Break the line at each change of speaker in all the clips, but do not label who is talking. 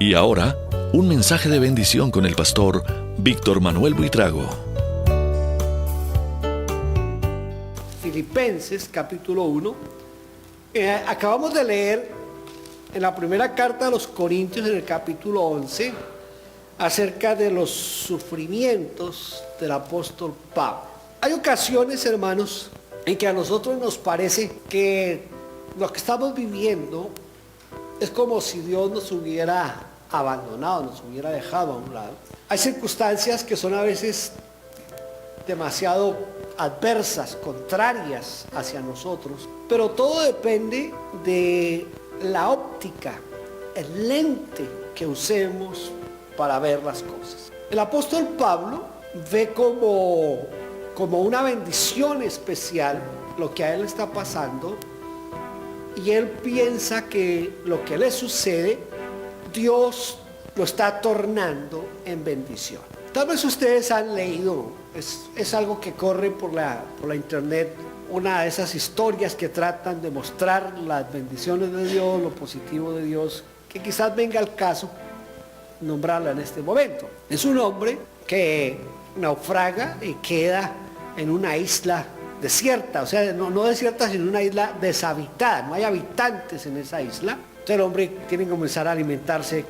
Y ahora, un mensaje de bendición con el pastor Víctor Manuel Buitrago.
Filipenses capítulo 1. Acabamos de leer en la primera carta a los Corintios, en el capítulo 11, acerca de los sufrimientos del apóstol Pablo. Hay ocasiones, hermanos, en que a nosotros nos parece que lo que estamos viviendo es como si Dios nos hubiera abandonado, nos hubiera dejado a un lado. Hay circunstancias que son a veces demasiado adversas, contrarias hacia nosotros, pero todo depende de la óptica, el lente que usemos para ver las cosas. El apóstol Pablo ve como una bendición especial lo que a él está pasando, y él piensa que lo que le sucede, Dios lo está tornando en bendición. Tal vez ustedes han leído, es algo que corre por la internet, una de esas historias que tratan de mostrar las bendiciones de Dios, lo positivo de Dios, que quizás venga al caso nombrarla en este momento. Es un hombre que naufraga y queda en una isla desierta, o sea, no desierta, sino una isla deshabitada, no hay habitantes en esa isla. Entonces el hombre tiene que comenzar a alimentarse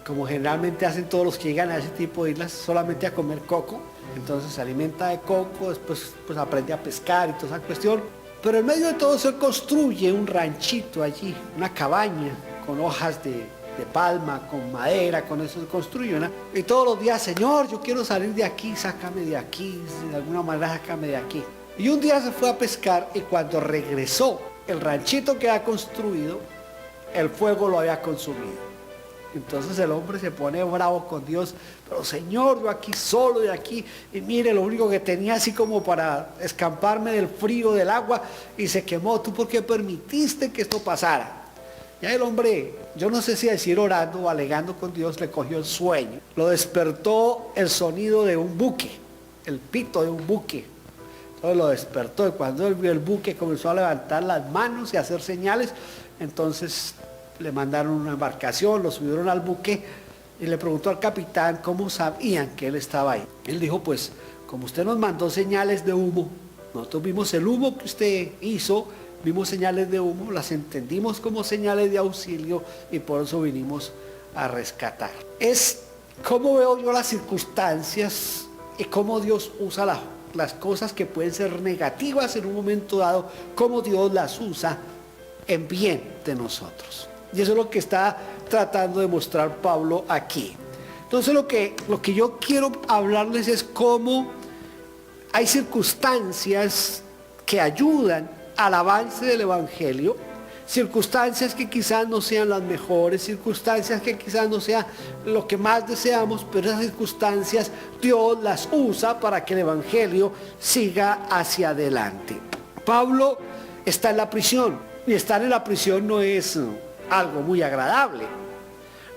como generalmente hacen todos los que llegan a ese tipo de islas, solamente a comer coco. Entonces se alimenta de coco, después pues aprende a pescar y toda esa cuestión. Pero en medio de todo se construye un ranchito allí, una cabaña con hojas de palma, con madera, con eso se construye, ¿no? Y todos los días, Señor, yo quiero salir de aquí, sácame de aquí, de alguna manera sácame de aquí. Y un día se fue a pescar, y cuando regresó, el ranchito que había construido, el fuego lo había consumido. Entonces el hombre se pone bravo con Dios, pero Señor, yo aquí solo de aquí, y mire, lo único que tenía así como para escamparme del frío del agua, y se quemó. ¿Tú por qué permitiste que esto pasara? Ya el hombre, yo no sé si decir orando o alegando con Dios, le cogió el sueño. Lo despertó el sonido de un buque, el pito de un buque. Entonces lo despertó, y cuando él vio el buque comenzó a levantar las manos y a hacer señales. Entonces le mandaron una embarcación, lo subieron al buque y le preguntó al capitán cómo sabían que él estaba ahí. Él dijo, pues como usted nos mandó señales de humo, nosotros vimos el humo que usted hizo, vimos señales de humo, las entendimos como señales de auxilio, y por eso vinimos a rescatar. Es cómo veo yo las circunstancias y cómo Dios usa las cosas que pueden ser negativas en un momento dado, cómo Dios las usa en bien de nosotros. Y eso es lo que está tratando de mostrar Pablo aquí. Entonces lo que yo quiero hablarles es cómo hay circunstancias que ayudan al avance del Evangelio, circunstancias que quizás no sean las mejores, circunstancias que quizás no sean lo que más deseamos, pero esas circunstancias Dios las usa para que el Evangelio siga hacia adelante. Pablo está en la prisión, y estar en la prisión no es algo muy agradable,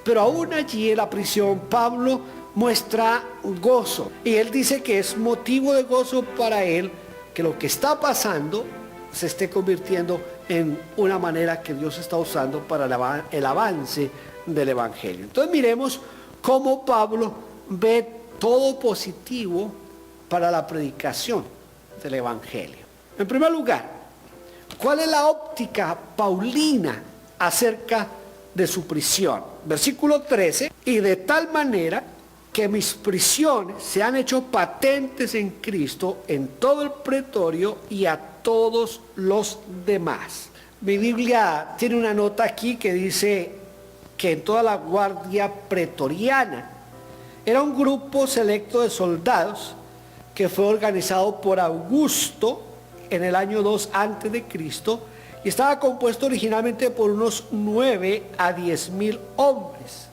pero aún allí en la prisión Pablo muestra gozo, y él dice que es motivo de gozo para él que lo que está pasando se esté convirtiendo en una manera que Dios está usando para el avance del Evangelio. Entonces miremos cómo Pablo ve todo positivo para la predicación del Evangelio. En primer lugar, ¿cuál es la óptica paulina acerca de su prisión? Versículo 13, y de tal manera que mis prisiones se han hecho patentes en Cristo en todo el pretorio y a todos los demás. Mi Biblia tiene una nota aquí que dice que en toda la guardia pretoriana era un grupo selecto de soldados que fue organizado por Augusto en el año 2 antes de Cristo, y estaba compuesto originalmente por unos 9 a 10,000 hombres.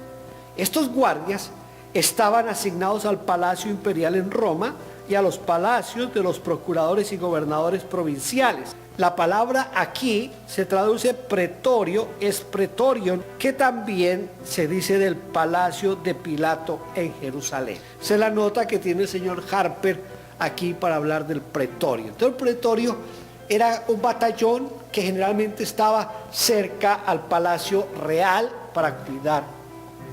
Estos guardias estaban asignados al Palacio Imperial en Roma y a los palacios de los procuradores y gobernadores provinciales. La palabra aquí se traduce pretorio, es pretorion, que también se dice del palacio de Pilato en Jerusalén. Esa es la nota que tiene el señor Harper aquí para hablar del pretorio. Entonces el pretorio era un batallón que generalmente estaba cerca al palacio real para cuidar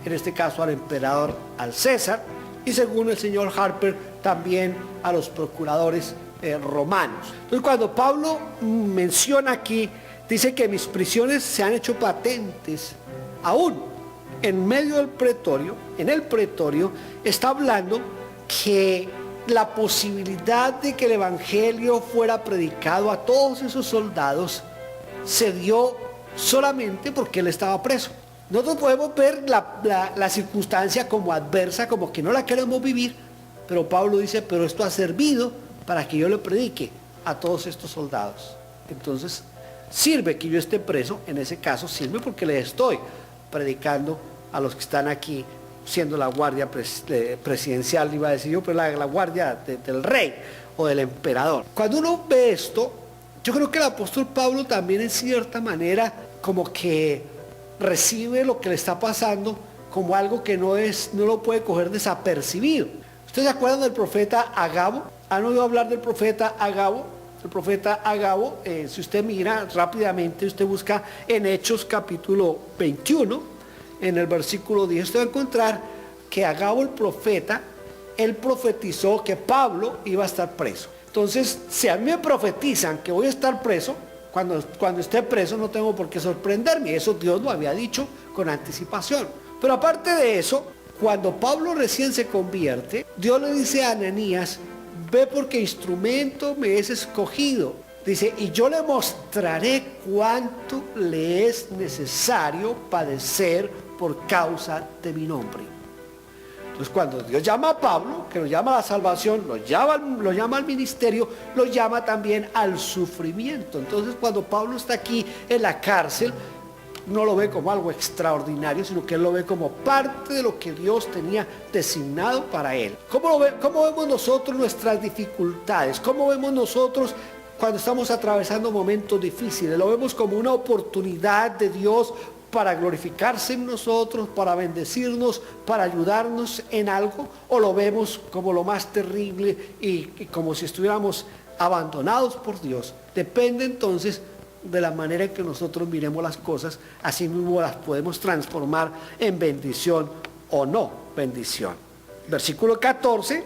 en este caso al emperador, al César, y según el señor Harper, también a los procuradores romanos. Entonces, cuando Pablo menciona aquí, dice que mis prisiones se han hecho patentes, aún en medio del pretorio, en el pretorio, está hablando que la posibilidad de que el evangelio fuera predicado a todos esos soldados se dio solamente porque él estaba preso. Nosotros podemos ver la circunstancia como adversa, como que no la queremos vivir, pero Pablo dice, pero esto ha servido para que yo le predique a todos estos soldados. Entonces, sirve que yo esté preso, en ese caso sirve porque le estoy predicando a los que están aquí, siendo la guardia presidencial, iba a decir yo, pero la guardia del rey o del emperador. Cuando uno ve esto, yo creo que el apóstol Pablo también en cierta manera como que recibe lo que le está pasando como algo que no lo puede coger desapercibido. ¿Ustedes se acuerdan del profeta Agabo? ¿Han oído hablar del profeta Agabo? El profeta Agabo, si usted mira rápidamente, usted busca en Hechos capítulo 21, en el versículo 10, usted va a encontrar que Agabo el profeta, él profetizó que Pablo iba a estar preso. Entonces, si a mí me profetizan que voy a estar preso, cuando esté preso no tengo por qué sorprenderme. Eso Dios lo había dicho con anticipación. Pero aparte de eso, cuando Pablo recién se convierte, Dios le dice a Ananías, ve porque instrumento me es escogido. Dice, y yo le mostraré cuánto le es necesario padecer por causa de mi nombre. Entonces, cuando Dios llama a Pablo, que lo llama a la salvación, lo llama al ministerio, lo llama también al sufrimiento. Entonces, cuando Pablo está aquí en la cárcel, no lo ve como algo extraordinario, sino que él lo ve como parte de lo que Dios tenía designado para él. ¿Cómo vemos nosotros nuestras dificultades? ¿Cómo vemos nosotros cuando estamos atravesando momentos difíciles? ¿Lo vemos como una oportunidad de Dios para glorificarse en nosotros, para bendecirnos, para ayudarnos en algo? ¿O lo vemos como lo más terrible y como si estuviéramos abandonados por Dios? Depende entonces de la manera en que nosotros miremos las cosas, así mismo las podemos transformar en bendición o no bendición. Versículo 14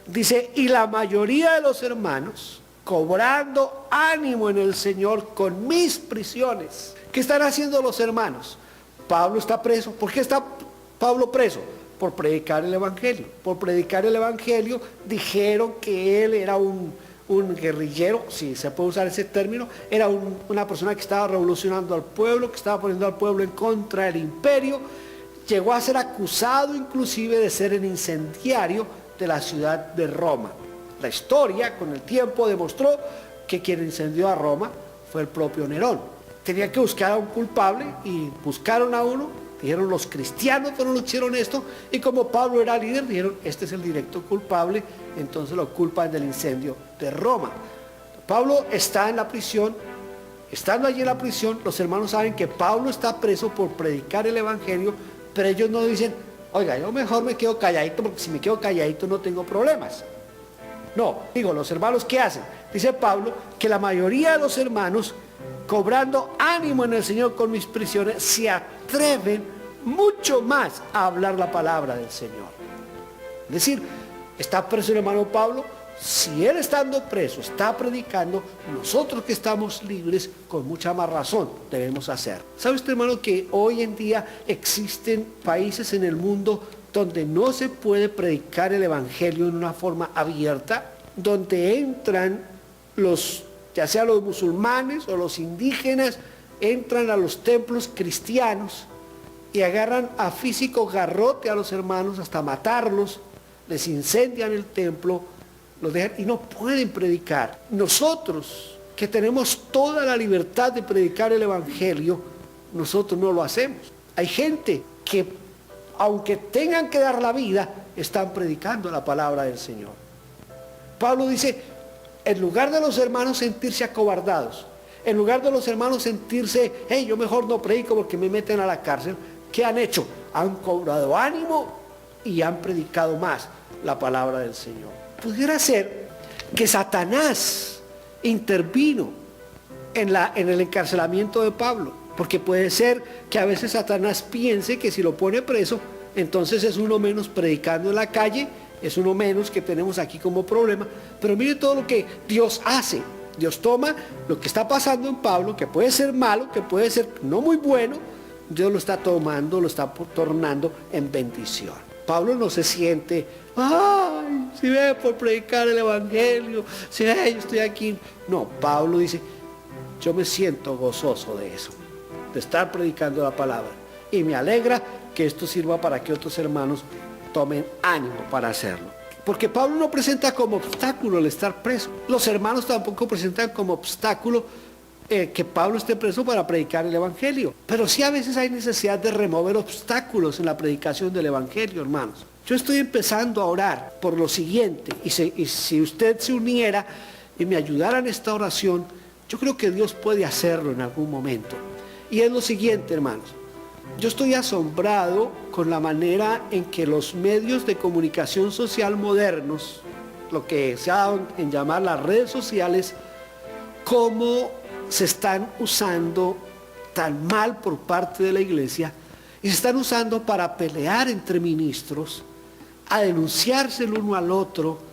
dice, y la mayoría de los hermanos, cobrando ánimo en el Señor con mis prisiones. ¿Qué están haciendo los hermanos? Pablo está preso. ¿Por qué está Pablo preso? Por predicar el evangelio. Por predicar el evangelio dijeron que él era un guerrillero, si se puede usar ese término, era una persona que estaba revolucionando al pueblo, que estaba poniendo al pueblo en contra del imperio. Llegó a ser acusado inclusive de ser el incendiario de la ciudad de Roma. La historia con el tiempo demostró que quien incendió a Roma fue el propio Nerón. Tenía que buscar a un culpable y buscaron a uno. Dijeron, los cristianos fueron los que hicieron esto, y como Pablo era líder, dijeron, este es el directo culpable, entonces lo culpan del incendio de Roma. Pablo está en la prisión. Estando allí en la prisión, los hermanos saben que Pablo está preso por predicar el evangelio, pero ellos no dicen, oiga, yo mejor me quedo calladito, porque si me quedo calladito no tengo problemas. No, digo, los hermanos, ¿qué hacen? Dice Pablo que la mayoría de los hermanos, cobrando ánimo en el Señor con mis prisiones, se atreven mucho más a hablar la palabra del Señor. Es decir, está preso el hermano Pablo. Si él estando preso está predicando, nosotros que estamos libres, con mucha más razón debemos hacer. ¿Sabe usted, hermano, que hoy en día existen países en el mundo donde no se puede predicar el evangelio en una forma abierta, donde entran ya sea los musulmanes o los indígenas, entran a los templos cristianos y agarran a físico garrote a los hermanos hasta matarlos, les incendian el templo, los dejan y no pueden predicar? Nosotros, que tenemos toda la libertad de predicar el evangelio, nosotros no lo hacemos. Hay gente que, aunque tengan que dar la vida, están predicando la palabra del Señor. Pablo dice, en lugar de los hermanos sentirse acobardados, en lugar de los hermanos sentirse, hey, yo mejor no predico porque me meten a la cárcel, ¿qué han hecho? Han cobrado ánimo y han predicado más la palabra del Señor. Pudiera ser que Satanás intervino en el encarcelamiento de Pablo, porque puede ser que a veces Satanás piense que si lo pone preso entonces es uno menos predicando en la calle, es uno menos que tenemos aquí como problema. Pero mire todo lo que Dios hace. Dios toma lo que está pasando en Pablo, que puede ser malo, que puede ser no muy bueno, Dios lo está tomando, lo está tornando en bendición. Pablo no se siente, ay, si ve por predicar el evangelio, si ve, yo estoy aquí. No, Pablo dice, yo me siento gozoso de eso, de estar predicando la palabra. Y me alegra que esto sirva para que otros hermanos tomen ánimo para hacerlo. Porque Pablo no presenta como obstáculo el estar preso. Los hermanos tampoco presentan como obstáculo que Pablo esté preso para predicar el evangelio. Pero sí a veces hay necesidad de remover obstáculos en la predicación del evangelio, hermanos. Yo estoy empezando a orar por lo siguiente, y si usted se uniera y me ayudara en esta oración, yo creo que Dios puede hacerlo en algún momento. Y es lo siguiente, hermanos. Yo estoy asombrado con la manera en que los medios de comunicación social modernos, lo que se ha dado en llamar las redes sociales, cómo se están usando tan mal por parte de la iglesia y se están usando para pelear entre ministros, a denunciarse el uno al otro,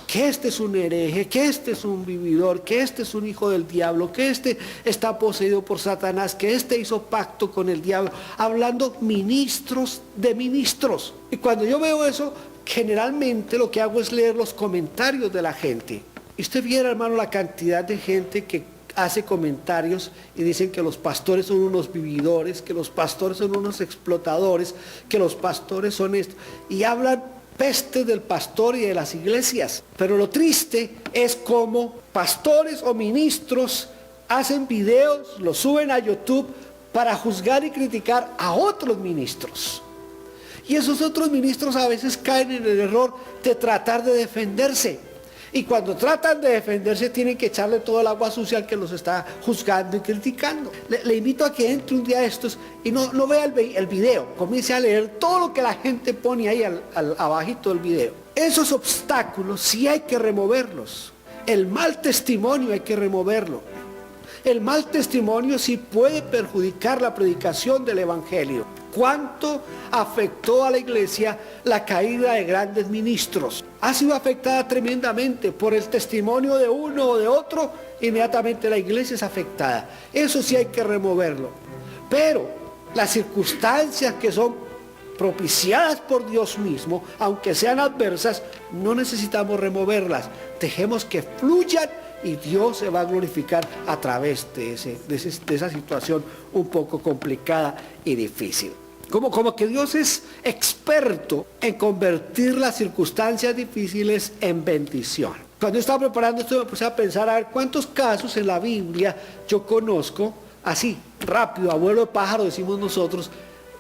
que este es un hereje, que este es un vividor, que este es un hijo del diablo, que este está poseído por Satanás, que este hizo pacto con el diablo, hablando ministros de ministros. Y cuando yo veo eso, generalmente lo que hago es leer los comentarios de la gente. Y usted viera, hermano, la cantidad de gente que hace comentarios y dicen que los pastores son unos vividores, que los pastores son unos explotadores, que los pastores son esto, y hablan peste del pastor y de las iglesias. Pero lo triste es como pastores o ministros hacen videos, los suben a YouTube para juzgar y criticar a otros ministros. Y esos otros ministros a veces caen en el error de tratar de defenderse. Y cuando tratan de defenderse tienen que echarle todo el agua sucia al que los está juzgando y criticando. Le invito a que entre un día de estos y no vea el video, comience a leer todo lo que la gente pone ahí abajito del video. Esos obstáculos sí hay que removerlos. El mal testimonio hay que removerlo. El mal testimonio sí puede perjudicar la predicación del evangelio. ¿Cuánto afectó a la iglesia la caída de grandes ministros? Ha sido afectada tremendamente por el testimonio de uno o de otro, inmediatamente la iglesia es afectada. Eso sí hay que removerlo. Pero las circunstancias que son propiciadas por Dios mismo, aunque sean adversas, no necesitamos removerlas. Dejemos que fluyan y Dios se va a glorificar a través de esa situación un poco complicada y difícil. Como que Dios es experto en convertir las circunstancias difíciles en bendición. Cuando yo estaba preparando esto me puse a pensar a ver cuántos casos en la Biblia yo conozco, así, rápido, abuelo de pájaro decimos nosotros,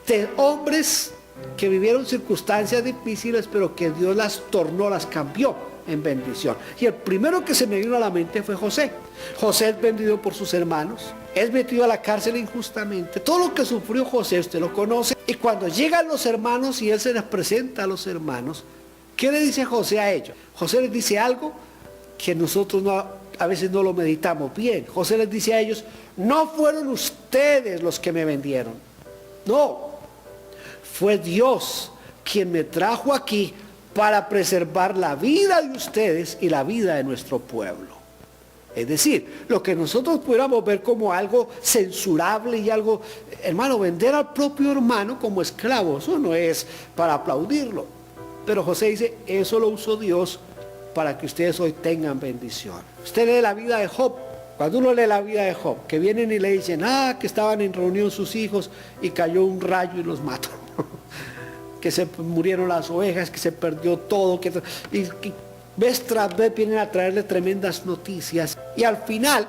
de hombres que vivieron circunstancias difíciles pero que Dios las tornó, las cambió en bendición. Y el primero que se me vino a la mente fue José. José es vendido por sus hermanos, es metido a la cárcel injustamente. Todo lo que sufrió José usted lo conoce. Y cuando llegan los hermanos y él se les presenta a los hermanos, ¿qué le dice José a ellos? José les dice algo que nosotros a veces no lo meditamos bien. José les dice a ellos, no fueron ustedes los que me vendieron, no, fue Dios quien me trajo aquí para preservar la vida de ustedes y la vida de nuestro pueblo. Es decir, lo que nosotros pudiéramos ver como algo censurable y algo, hermano, vender al propio hermano como esclavo, eso no es para aplaudirlo. Pero José dice, eso lo usó Dios para que ustedes hoy tengan bendición. Usted lee la vida de Job. Cuando uno lee la vida de Job, que vienen y le dicen, que estaban en reunión sus hijos y cayó un rayo y los mató. Que se murieron las ovejas, que se perdió todo, y vez tras vez vienen a traerle tremendas noticias. Y al final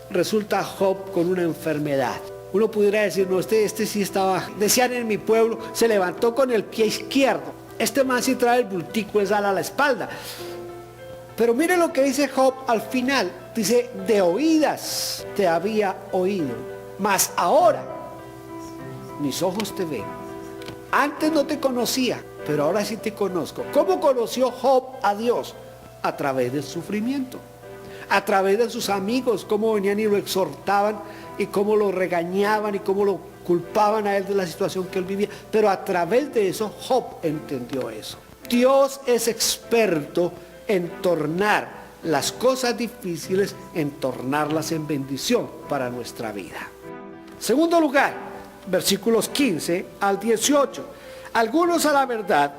resulta Job con una enfermedad. Uno pudiera decir, no, este sí estaba, decían en mi pueblo, se levantó con el pie izquierdo. Este man sí trae el bultico de sal a la espalda. Pero mire lo que dice Job al final. Dice, de oídas te había oído, mas ahora mis ojos te ven. Antes no te conocía, pero ahora sí te conozco. ¿Cómo conoció Job a Dios? A través del sufrimiento, a través de sus amigos, cómo venían y lo exhortaban y cómo lo regañaban y cómo lo culpaban a él de la situación que él vivía, pero a través de eso Job entendió eso. Dios es experto en tornar las cosas difíciles, en tornarlas en bendición para nuestra vida. Segundo lugar, versículos 15 al 18. Algunos a la verdad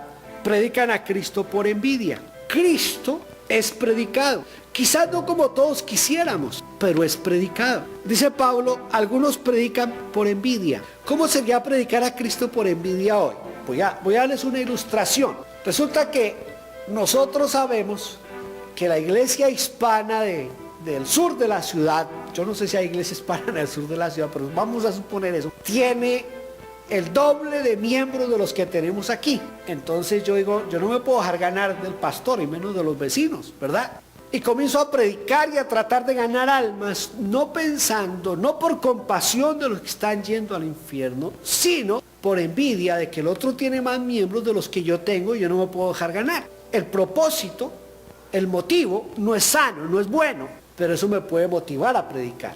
predican a Cristo por envidia. Cristo es predicado. Quizás no como todos quisiéramos, pero es predicado. Dice Pablo, algunos predican por envidia. ¿Cómo sería predicar a Cristo por envidia hoy? Voy a darles una ilustración. Resulta que nosotros sabemos que la iglesia hispana del sur de la ciudad, yo no sé si hay iglesia hispana en el sur de la ciudad, pero vamos a suponer eso, tiene el doble de miembros de los que tenemos aquí. Entonces yo digo, yo no me puedo dejar ganar del pastor y menos de los vecinos, ¿verdad? Y comienzo a predicar y a tratar de ganar almas, no pensando, no por compasión de los que están yendo al infierno, sino por envidia de que el otro tiene más miembros de los que yo tengo y yo no me puedo dejar ganar. El propósito, el motivo, no es sano, no es bueno, pero eso me puede motivar a predicar.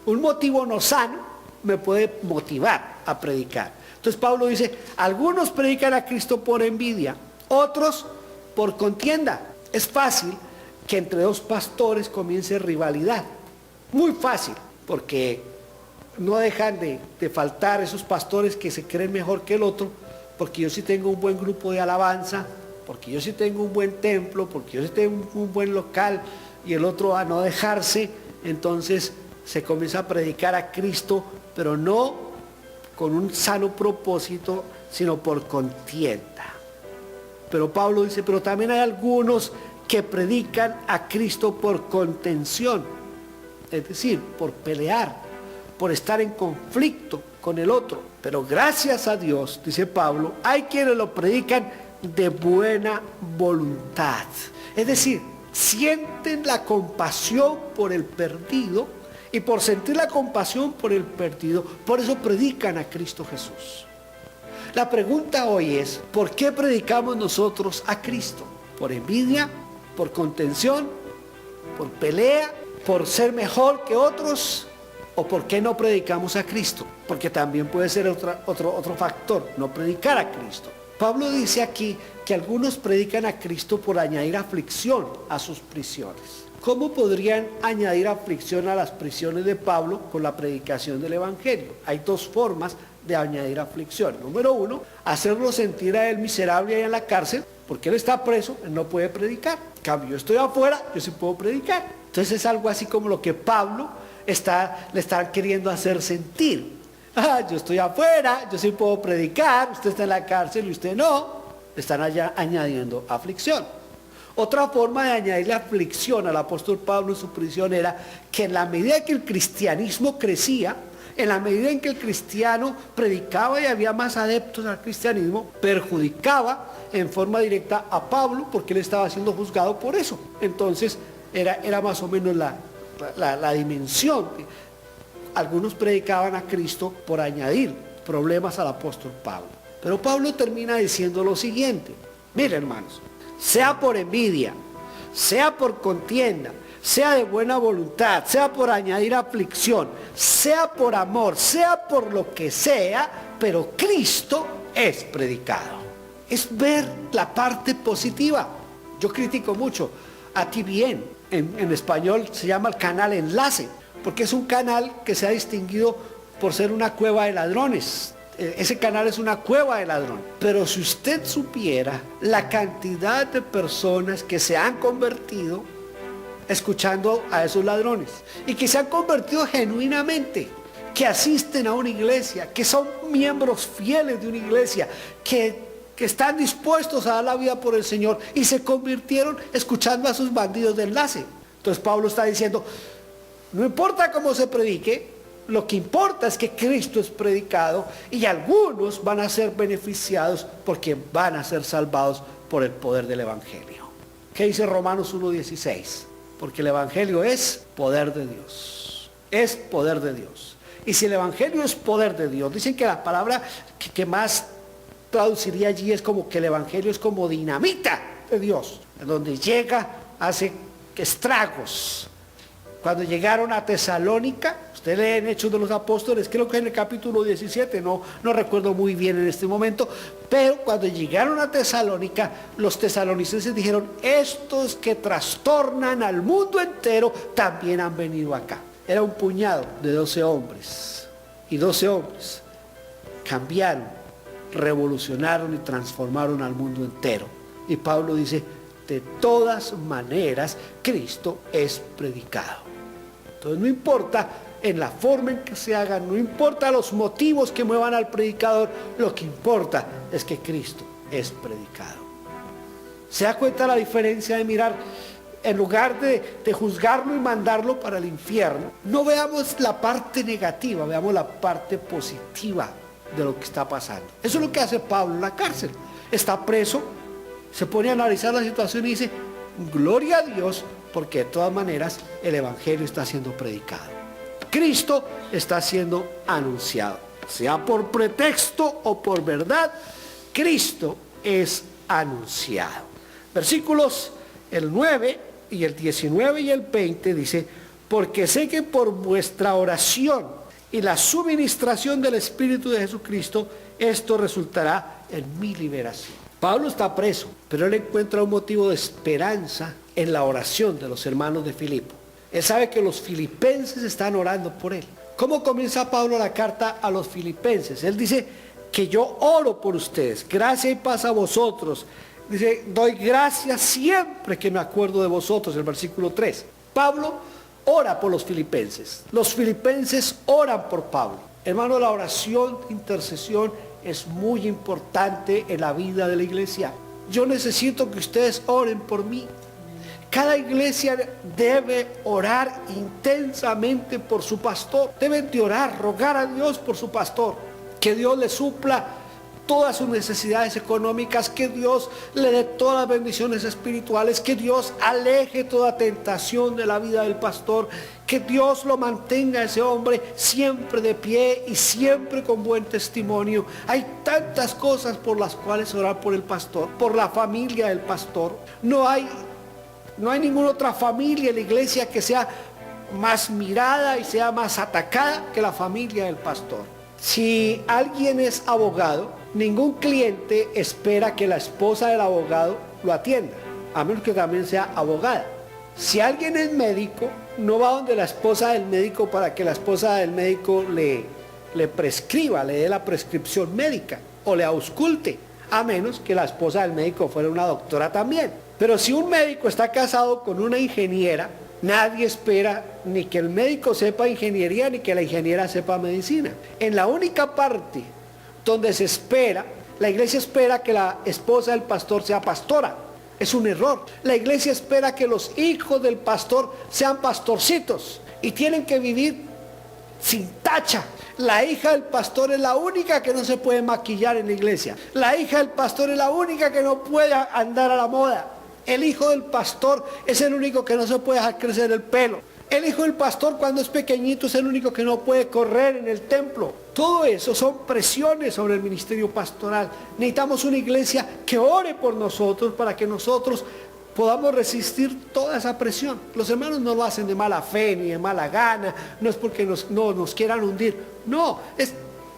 Un motivo no sano me puede motivar a predicar. Entonces Pablo dice, algunos predican a Cristo por envidia, otros por contienda. Es fácil que entre dos pastores comience rivalidad. Muy fácil, porque no dejan de faltar esos pastores que se creen mejor que el otro, porque yo sí tengo un buen grupo de alabanza, porque yo sí tengo un buen templo, porque yo sí tengo un buen local, y el otro a no dejarse. Entonces se comienza a predicar a Cristo, pero no con un sano propósito, sino por contienda. Pero Pablo dice, pero también hay algunos que predican a Cristo por contención, es decir, por pelear, por estar en conflicto con el otro. Pero gracias a Dios, dice Pablo, hay quienes lo predican de buena voluntad. Es decir, sienten la compasión por el perdido, y por sentir la compasión por el perdido, por eso predican a Cristo Jesús. La pregunta hoy es, ¿por qué predicamos nosotros a Cristo? ¿Por envidia? ¿Por contención? ¿Por pelea? ¿Por ser mejor que otros? ¿O por qué no predicamos a Cristo? Porque también puede ser otro factor, no predicar a Cristo. Pablo dice aquí que algunos predican a Cristo por añadir aflicción a sus prisiones. ¿Cómo podrían añadir aflicción a las prisiones de Pablo con la predicación del Evangelio? Hay dos formas de añadir aflicción. Número uno, hacerlo sentir a él miserable ahí en la cárcel, porque él está preso, él no puede predicar. En cambio, yo estoy afuera, yo sí puedo predicar. Entonces es algo así como lo que Pablo le está queriendo hacer sentir. Yo estoy afuera, yo sí puedo predicar, usted está en la cárcel y usted no. Le están añadiendo aflicción. Otra forma de añadirle aflicción al apóstol Pablo en su prisión era que en la medida que el cristianismo crecía, en la medida en que el cristiano predicaba y había más adeptos al cristianismo, perjudicaba en forma directa a Pablo porque él estaba siendo juzgado por eso. Entonces era más o menos la dimensión. Algunos predicaban a Cristo por añadir problemas al apóstol Pablo. Pero Pablo termina diciendo lo siguiente: miren, hermanos, sea por envidia, sea por contienda, sea de buena voluntad, sea por añadir aflicción, sea por amor, sea por lo que sea, pero Cristo es predicado. Es ver la parte positiva. Yo critico mucho a TVN, en español se llama el canal Enlace, porque es un canal que se ha distinguido por ser una cueva de ladrones. Ese canal es una cueva de ladrones. Pero si usted supiera la cantidad de personas que se han convertido escuchando a esos ladrones, y que se han convertido genuinamente, que asisten a una iglesia, que son miembros fieles de una iglesia, que están dispuestos a dar la vida por el Señor, y se convirtieron escuchando a sus bandidos de Enlace. Entonces Pablo está diciendo, no importa cómo se predique, lo que importa es que Cristo es predicado, y algunos van a ser beneficiados porque van a ser salvados por el poder del Evangelio. ¿Qué dice Romanos 1:16? Porque el Evangelio es poder de Dios. Es poder de Dios. Y si el Evangelio es poder de Dios, dicen que la palabra que más traduciría allí es como que el Evangelio es como dinamita de Dios, en donde llega, hace estragos. Cuando llegaron a Tesalónica, usted lee en Hechos de los Apóstoles, creo que en el capítulo 17, no recuerdo muy bien en este momento, pero cuando llegaron a Tesalónica, los tesalonicenses dijeron, estos que trastornan al mundo entero también han venido acá. Era un puñado de 12 hombres, y 12 hombres cambiaron, revolucionaron y transformaron al mundo entero. Y Pablo dice, de todas maneras, Cristo es predicado. Entonces no importa en la forma en que se haga, no importa los motivos que muevan al predicador, lo que importa es que Cristo es predicado. ¿Se da cuenta la diferencia de mirar? En lugar de juzgarlo y mandarlo para el infierno, no veamos la parte negativa, veamos la parte positiva de lo que está pasando. Eso es lo que hace Pablo en la cárcel. Está preso, se pone a analizar la situación y dice, gloria a Dios, porque de todas maneras el evangelio está siendo predicado. Cristo está siendo anunciado. Sea por pretexto o por verdad, Cristo es anunciado. Versículos el 9 y el 19 y el 20 dice, porque sé que por vuestra oración y la suministración del Espíritu de Jesucristo, esto resultará en mi liberación. Pablo está preso, pero él encuentra un motivo de esperanza en la oración de los hermanos de Filipo. Él sabe que los filipenses están orando por él. ¿Cómo comienza Pablo la carta a los filipenses? Él dice que yo oro por ustedes, gracia y paz a vosotros. Dice, doy gracias siempre que me acuerdo de vosotros, el versículo 3. Pablo ora por los filipenses oran por Pablo. Hermano, la oración de intercesión es muy importante en la vida de la iglesia. Yo necesito que ustedes oren por mí. Cada iglesia debe orar intensamente por su pastor. Deben de orar, rogar a Dios por su pastor. Que Dios le supla todas sus necesidades económicas, que Dios le dé todas las bendiciones espirituales, que Dios aleje toda tentación de la vida del pastor, que Dios lo mantenga a ese hombre siempre de pie y siempre con buen testimonio. Hay tantas cosas por las cuales orar por el pastor, por la familia del pastor. No hay ninguna otra familia en la iglesia que sea más mirada y sea más atacada que la familia del pastor. Si alguien es abogado, ningún cliente espera que la esposa del abogado lo atienda, a menos que también sea abogada. Si alguien es médico, no va donde la esposa del médico para que la esposa del médico le prescriba, le dé la prescripción médica o le ausculte, a menos que la esposa del médico fuera una doctora también. Pero si un médico está casado con una ingeniera, nadie espera ni que el médico sepa ingeniería ni que la ingeniera sepa medicina. En la única parte donde se espera, la iglesia espera que la esposa del pastor sea pastora. Es un error. La iglesia espera que los hijos del pastor sean pastorcitos y tienen que vivir sin tacha. La hija del pastor es la única que no se puede maquillar en la iglesia. La hija del pastor es la única que no puede andar a la moda. El hijo del pastor es el único que no se puede dejar crecer el pelo. El hijo del pastor cuando es pequeñito es el único que no puede correr en el templo. Todo eso son presiones sobre el ministerio pastoral. Necesitamos una iglesia que ore por nosotros para que nosotros podamos resistir toda esa presión. Los hermanos no lo hacen de mala fe ni de mala gana, no es porque nos quieran hundir. No,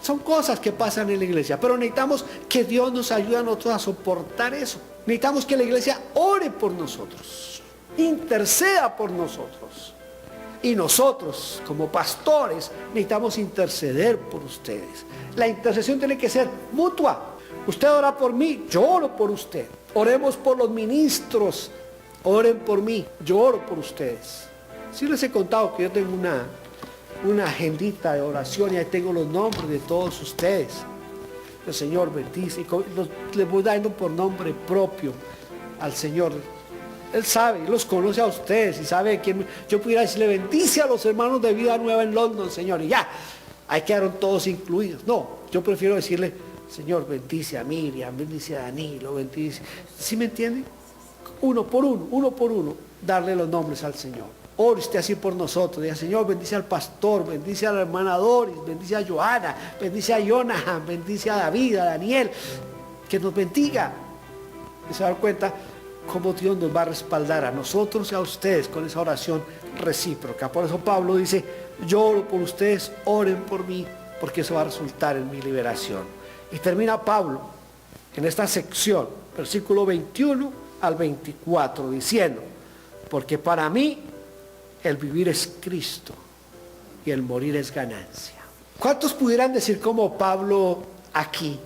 son cosas que pasan en la iglesia, pero necesitamos que Dios nos ayude a nosotros a soportar eso. Necesitamos que la iglesia ore por nosotros, interceda por nosotros. Y nosotros, como pastores, necesitamos interceder por ustedes. La intercesión tiene que ser mutua. Usted ora por mí, yo oro por usted. Oremos por los ministros, oren por mí, yo oro por ustedes. Sí les he contado que yo tengo una agendita de oración y ahí tengo los nombres de todos ustedes. El Señor bendice, les voy dando por nombre propio al Señor. Él sabe, los conoce a ustedes y sabe quién. Yo pudiera decirle, bendice a los hermanos de Vida Nueva en London, Señor, y ya, ahí quedaron todos incluidos. No, yo prefiero decirle, Señor, bendice a Miriam, bendice a Danilo, bendice. ¿Sí me entienden? Uno por uno, darle los nombres al Señor. Ore usted así por nosotros. Diga, Señor, bendice al pastor, bendice a la hermana Doris, bendice a Joana, bendice a Jonathan, bendice a David, a Daniel. Que nos bendiga. Y se dan cuenta, cómo Dios nos va a respaldar a nosotros y a ustedes con esa oración recíproca. Por eso Pablo dice, yo oro por ustedes, oren por mí, porque eso va a resultar en mi liberación. Y termina Pablo en esta sección, versículo 21 al 24, diciendo, porque para mí el vivir es Cristo y el morir es ganancia. ¿Cuántos pudieran decir como Pablo aquí?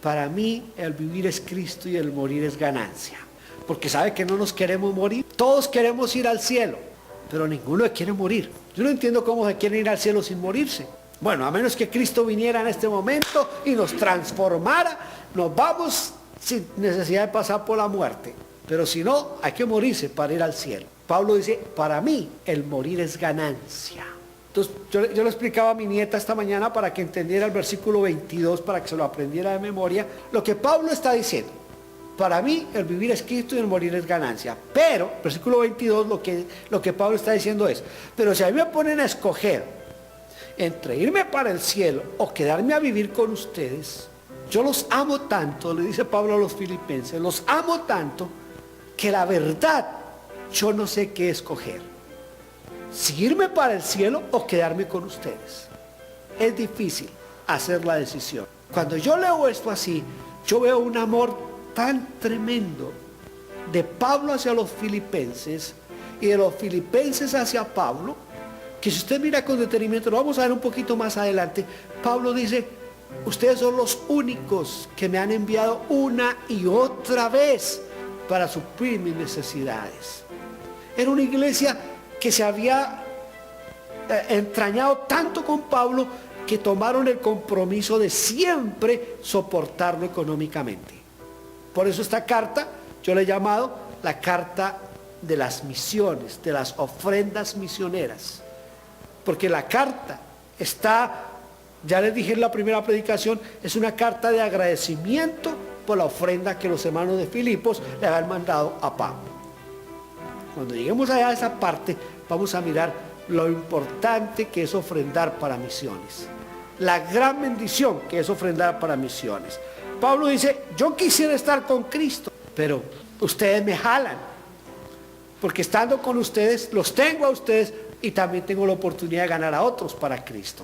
Para mí el vivir es Cristo y el morir es ganancia. Porque sabe que no nos queremos morir. Todos queremos ir al cielo, pero ninguno quiere morir. Yo no entiendo cómo se quiere ir al cielo sin morirse. Bueno, a menos que Cristo viniera en este momento y nos transformara, nos vamos sin necesidad de pasar por la muerte. Pero si no, hay que morirse para ir al cielo. Pablo dice, para mí el morir es ganancia. Entonces yo le explicaba a mi nieta esta mañana para que entendiera el versículo 22, para que se lo aprendiera de memoria, lo que Pablo está diciendo. Para mí el vivir es Cristo y el morir es ganancia. Pero, versículo 22, lo que Pablo está diciendo es, pero si a mí me ponen a escoger entre irme para el cielo o quedarme a vivir con ustedes, yo los amo tanto, le dice Pablo a los filipenses, los amo tanto que la verdad yo no sé qué escoger. Si irme para el cielo o quedarme con ustedes. Es difícil hacer la decisión. Cuando yo leo esto así, yo veo un amor tan tremendo de Pablo hacia los filipenses y de los filipenses hacia Pablo, que si usted mira con detenimiento, lo vamos a ver un poquito más adelante, Pablo dice, ustedes son los únicos que me han enviado una y otra vez para suplir mis necesidades. Era una iglesia que se había entrañado tanto con Pablo que tomaron el compromiso de siempre soportarlo económicamente. Por eso esta carta yo le he llamado la carta de las misiones, de las ofrendas misioneras. Porque la carta está, ya les dije en la primera predicación, es una carta de agradecimiento por la ofrenda que los hermanos de Filipos le habían mandado a Pablo. Cuando lleguemos allá a esa parte, vamos a mirar lo importante que es ofrendar para misiones. La gran bendición que es ofrendar para misiones. Pablo dice, yo quisiera estar con Cristo, pero ustedes me jalan. Porque estando con ustedes, los tengo a ustedes y también tengo la oportunidad de ganar a otros para Cristo.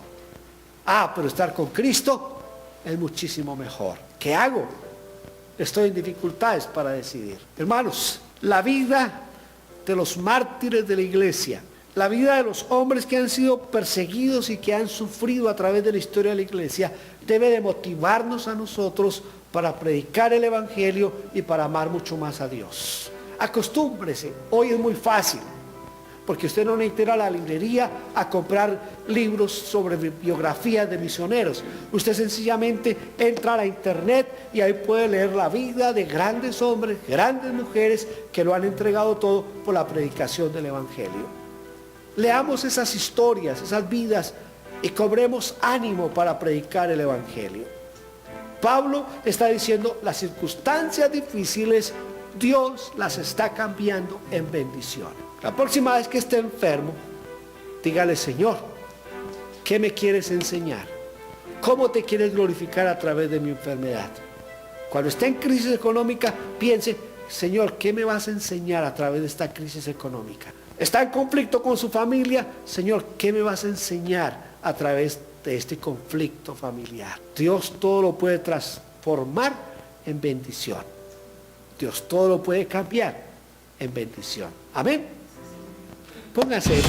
Pero estar con Cristo es muchísimo mejor. ¿Qué hago? Estoy en dificultades para decidir. Hermanos, la vida de los mártires de la iglesia, la vida de los hombres que han sido perseguidos y que han sufrido a través de la historia de la iglesia, debe de motivarnos a nosotros para predicar el evangelio y para amar mucho más a Dios. Acostúmbrese, hoy es muy fácil, porque usted no necesita ir a la librería a comprar libros sobre biografías de misioneros. Usted sencillamente entra a la internet y ahí puede leer la vida de grandes hombres, grandes mujeres que lo han entregado todo por la predicación del evangelio. Leamos esas historias, esas vidas y cobremos ánimo para predicar el evangelio. Pablo está diciendo, las circunstancias difíciles Dios las está cambiando en bendición. La próxima vez que esté enfermo, dígale, Señor, ¿qué me quieres enseñar? ¿Cómo te quieres glorificar a través de mi enfermedad? Cuando esté en crisis económica, piense, Señor, ¿qué me vas a enseñar a través de esta crisis económica? ¿Está en conflicto con su familia? Señor, ¿qué me vas a enseñar a través de este conflicto familiar? Dios todo lo puede transformar en bendición. Dios todo lo puede cambiar en bendición. Amén. Póngase.